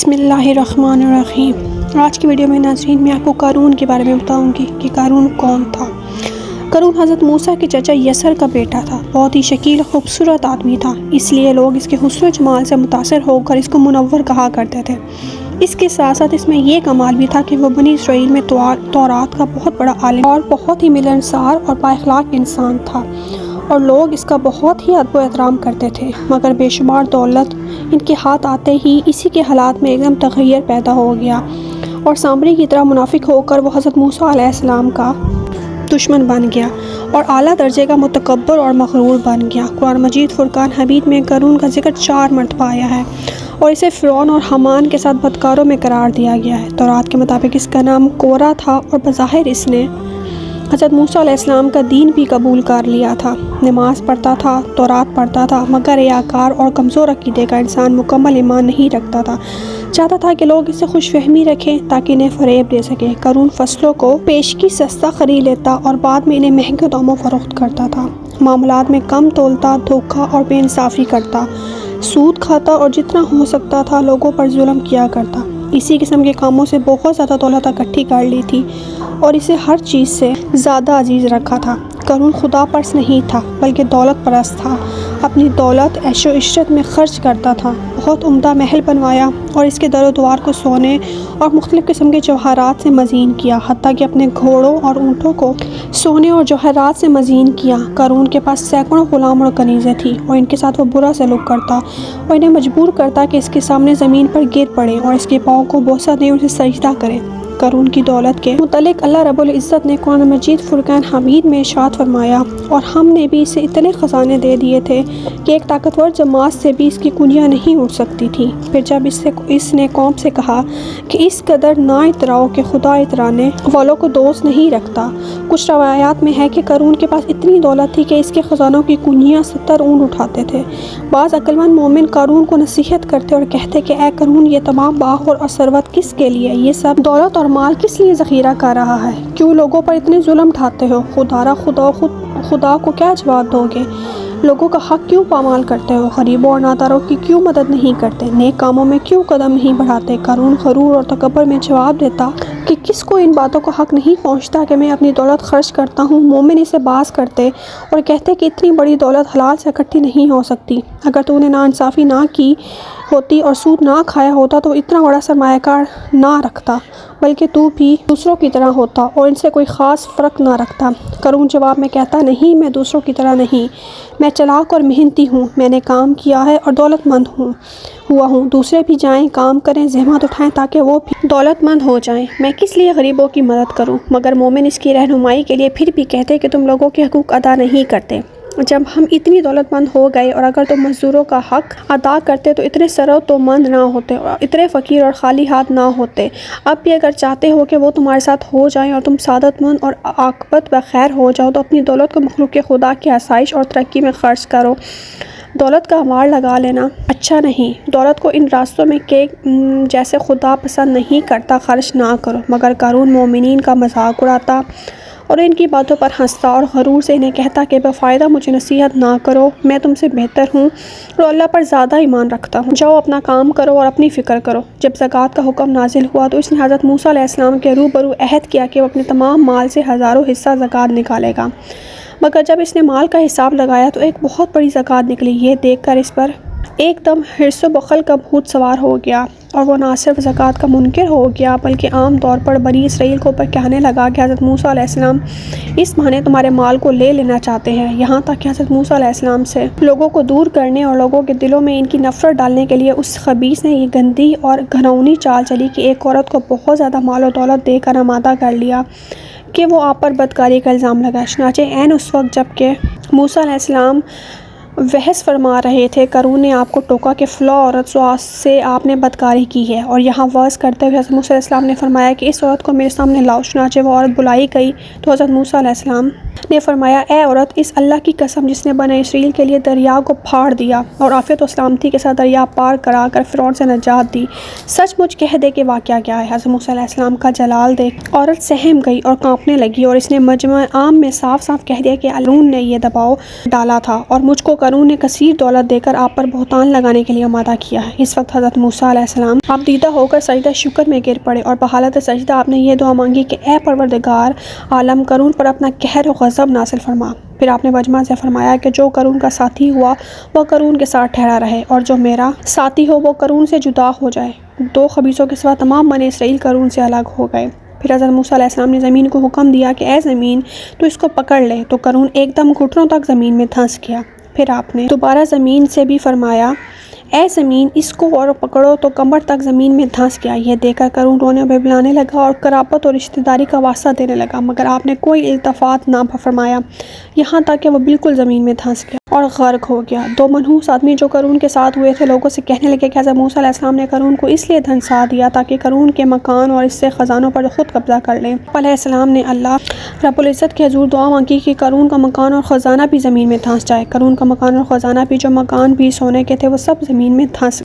بسم اللہ الرحمن الرحیم۔ آج کی ویڈیو میں ناظرین میں آپ کو قارون کے بارے میں بتاؤں گی کہ قارون کون تھا۔ قارون حضرت موسیٰ کے چچا یسر کا بیٹا تھا۔ بہت ہی شکیل خوبصورت آدمی تھا، اس لیے لوگ اس کے حسن و جمال سے متاثر ہو کر اس کو منور کہا کرتے تھے۔ اس کے ساتھ ساتھ اس میں یہ کمال بھی تھا کہ وہ بنی اسرائیل میں تورات کا بہت بڑا عالم اور بہت ہی ملنسار اور بااخلاق انسان تھا، اور لوگ اس کا بہت ہی ادب و احترام کرتے تھے۔ مگر بے شمار دولت ان کے ہاتھ آتے ہی اسی کے حالات میں ایک دم تغیر پیدا ہو گیا، اور سامری کی طرح منافق ہو کر وہ حضرت موسیٰ علیہ السلام کا دشمن بن گیا اور اعلیٰ درجے کا متکبر اور مغرور بن گیا۔ قرآن مجید فرقان حمید میں قارون کا ذکر 4 مرتبہ آیا ہے، اور اسے فرعون اور حامان کے ساتھ بدکاروں میں قرار دیا گیا ہے۔ تورات کے مطابق اس کا نام کورہ تھا، اور بظاہر اس نے حضرت موسیٰ علیہ السلام کا دین بھی قبول کر لیا تھا۔ نماز پڑھتا تھا، تورات پڑھتا تھا، مگر ریاکار اور کمزور عقیدے کا انسان مکمل ایمان نہیں رکھتا تھا۔ چاہتا تھا کہ لوگ اس سے خوش فہمی رکھیں تاکہ انہیں فریب دے سکے۔ قارون فصلوں کو پیشگی سستا خرید لیتا اور بعد میں انہیں مہنگے داموں فروخت کرتا تھا۔ معاملات میں کم تولتا، دھوکہ اور بے انصافی کرتا، سود کھاتا اور جتنا ہو سکتا تھا لوگوں پر ظلم کیا کرتا۔ اسی قسم کے کاموں سے بہت زیادہ دولت اکٹھی کر لی تھی، اور اسے ہر چیز سے زیادہ عزیز رکھا تھا۔ قارون خدا پرست نہیں تھا بلکہ دولت پرست تھا۔ اپنی دولت عیش و عشرت میں خرچ کرتا تھا۔ بہت عمدہ محل بنوایا اور اس کے در و دیوار کو سونے اور مختلف قسم کے جواہرات سے مزین کیا، حتیٰ کہ اپنے گھوڑوں اور اونٹوں کو سونے اور جواہرات سے مزین کیا۔ قارون کے پاس سینکڑوں غلام اور کنیزیں تھیں، اور ان کے ساتھ وہ برا سلوک کرتا اور انہیں مجبور کرتا کہ اس کے سامنے زمین پر گر پڑے اور اس کے پاؤں کو بوسہ دے اسے سجدہ کرے۔ قارون کی دولت کے متعلق اللہ رب العزت نے قرآن مجید فرقان حمید میں ارشاد فرمایا، اور ہم نے بھی اسے اتنے خزانے دے دیے تھے کہ ایک طاقتور جماعت سے بھی اس کی کنجیاں نہیں اٹھ سکتی تھیں۔ پھر جب اس نے قوم سے کہا کہ اس قدر نہ اتراؤ کہ خدا اترانے والوں کو دوست نہیں رکھتا۔ کچھ روایات میں ہے کہ قارون کے پاس اتنی دولت تھی کہ اس کے خزانوں کی کنجیاں 70 اونٹ اٹھاتے تھے۔ بعض عقلمند مومن قارون کو نصیحت کرتے اور کہتے کہ اے قارون، یہ تمام باغ اور ثروت کس کے لیے؟ یہ سب دولت اور مال کس لیے ذخیرہ کر رہا ہے؟ کیوں لوگوں پر اتنے ظلم ڈھاتے ہو؟ خدا کو کیا جواب دو گے؟ لوگوں کا حق کیوں پامال کرتے ہو؟ غریبوں اور ناداروں کی کیوں مدد نہیں کرتے؟ نیک کاموں میں کیوں قدم نہیں بڑھاتے؟ قارون غرور اور تکبر میں جواب دیتا کہ کس کو ان باتوں کا حق نہیں پہنچتا کہ میں اپنی دولت خرچ کرتا ہوں؟ مومن اسے باز کرتے اور کہتے کہ اتنی بڑی دولت حلال سے اکٹھی نہیں ہو سکتی۔ اگر تو نے ناانصافی نہ کی ہوتی اور سود نہ کھایا ہوتا تو اتنا بڑا سرمایہ کار نہ رکھتا، بلکہ تو بھی دوسروں کی طرح ہوتا اور ان سے کوئی خاص فرق نہ رکھتا۔ قارون جواب میں کہتا، نہیں، میں دوسروں کی طرح نہیں، میں چلاک اور محنتی ہوں، میں نے کام کیا ہے اور دولت مند ہوا ہوں۔ دوسرے بھی جائیں، کام کریں، زحمت اٹھائیں تاکہ وہ بھی دولت مند ہو جائیں۔ میں کس لیے غریبوں کی مدد کروں؟ مگر مومن اس کی رہنمائی کے لیے پھر بھی کہتے کہ تم لوگوں کے حقوق ادا نہیں کرتے۔ جب ہم اتنی دولت مند ہو گئے اور اگر تم مزدوروں کا حق ادا کرتے تو اتنے ثروت مند نہ ہوتے اور اتنے فقیر اور خالی ہاتھ نہ ہوتے۔ اب بھی اگر چاہتے ہو کہ وہ تمہارے ساتھ ہو جائیں اور تم سعادت مند اور عاقبت بخیر ہو جاؤ تو اپنی دولت کو مخلوق خدا کی آسائش اور ترقی میں خرچ کرو۔ دولت کا مار لگا لینا اچھا نہیں۔ دولت کو ان راستوں میں کہ جیسے خدا پسند نہیں کرتا خرچ نہ کرو۔ مگر قارون مومنین کا مذاق اڑاتا اور ان کی باتوں پر ہنستا اور غرور سے انہیں کہتا کہ بفائدہ مجھے نصیحت نہ کرو، میں تم سے بہتر ہوں اور اللہ پر زیادہ ایمان رکھتا ہوں۔ جاؤ اپنا کام کرو اور اپنی فکر کرو۔ جب زکوٰۃ کا حکم نازل ہوا تو اس نے حضرت موسیٰ علیہ السلام کے روبرو عہد کیا کہ وہ اپنے تمام مال سے 1000 حصہ زکوٰۃ نکالے گا۔ مگر جب اس نے مال کا حساب لگایا تو ایک بہت بڑی زکوٰۃ نکلی۔ یہ دیکھ کر اس پر ایک دم حرص و بخل کا بھوت سوار ہو گیا، اور وہ نہ صرف زکوٰۃ کا منکر ہو گیا بلکہ عام طور پر بنی اسرائیل کو اوپر کہنے لگا کہ حضرت موسیٰ علیہ السلام اس بہانے تمہارے مال کو لے لینا چاہتے ہیں۔ یہاں تک کہ حضرت موسیٰ علیہ السلام سے لوگوں کو دور کرنے اور لوگوں کے دلوں میں ان کی نفرت ڈالنے کے لیے اس خبیث نے یہ گندی اور گھناؤنی چال چلی کہ ایک عورت کو بہت زیادہ مال و دولت دے کر آمادہ کر لیا کہ وہ آپ پر بدکاری کا الزام لگائے۔ چنانچہ عین اس وقت جب کہ موسیٰ علیہ السلام بحث فرما رہے تھے، قارون نے آپ کو ٹوکا کہ فلاں عورت سے آپ نے بدکاری کی ہے، اور یہاں وعظ کرتے ہوئے حضرت موسیٰ علیہ السلام نے فرمایا کہ اس عورت کو میرے سامنے لاؤ۔ چنانچہ وہ عورت بلائی گئی تو حضرت موسیٰ علیہ السلام نے فرمایا، اے عورت، اس اللہ کی قسم جس نے بنی اسرائیل کے لیے دریا کو پھاڑ دیا اور عافیت و سلامتی کے ساتھ دریا پار کرا کر فرعون سے نجات دی، سچ مچ کہہ دے کہ واقعہ کیا ہے۔ حضرت موسیٰ علیہ السلام کا جلال دیکھ عورت سہم گئی اور کانپنے لگی، اور اس نے مجمع عام میں صاف صاف کہہ دیا کہ قارون نے یہ دباؤ ڈالا تھا اور مجھ کو قارون نے کثیر دولت دے کر آپ پر بہتان لگانے کے لیے آمادہ کیا ہے۔ اس وقت حضرت موسیٰ علیہ السلام آپ دیدہ ہو کر سجدہ شکر میں گر پڑے اور بحالت سجدہ آپ نے یہ دعا مانگی کہ اے پروردگار عالم، قارون پر اپنا قہر و غضب نازل فرما۔ پھر آپ نے مجمع سے فرمایا کہ جو قارون کا ساتھی ہوا وہ قارون کے ساتھ ٹھہرا رہے، اور جو میرا ساتھی ہو وہ قارون سے جدا ہو جائے۔ دو خبیثوں کے سوا تمام بنی اسرائیل قارون سے الگ ہو گئے۔ پھر حضرت موسیٰ علیہ السلام نے زمین کو حکم دیا کہ اے زمین تو اس کو پکڑ لے، تو قارون ایک دم گھٹنوں تک زمین میں دھنس گیا۔ پھر آپ نے دوبارہ زمین سے بھی فرمایا اے زمین اس کو اور پکڑو، تو کمر تک زمین میں دھنس گیا۔ یہ دیکھ کر قارون رونے اور بلبلانے لگا اور قرابت اور رشتہ داری کا واسطہ دینے لگا، مگر آپ نے کوئی التفات نہ فرمایا، یہاں تک کہ وہ بالکل زمین میں دھنس گیا اور غرق ہو گیا۔ دو منحوس آدمی جو قارون کے ساتھ ہوئے تھے لوگوں سے کہنے لگے کہ حضرت موسیٰ علیہ السلام نے قارون کو اس لیے دھنسا دیا تاکہ قارون کے مکان اور اس سے خزانوں پر خود قبضہ کر لیں۔ علیہ السلام نے اللہ رب العزت کے حضور دعا مانگی کہ قارون کا مکان اور خزانہ بھی زمین میں دھنس جائے۔ قارون کا مکان اور خزانہ بھی، جو مکان بھی سونے کے تھے، وہ سب زمین میں دھنس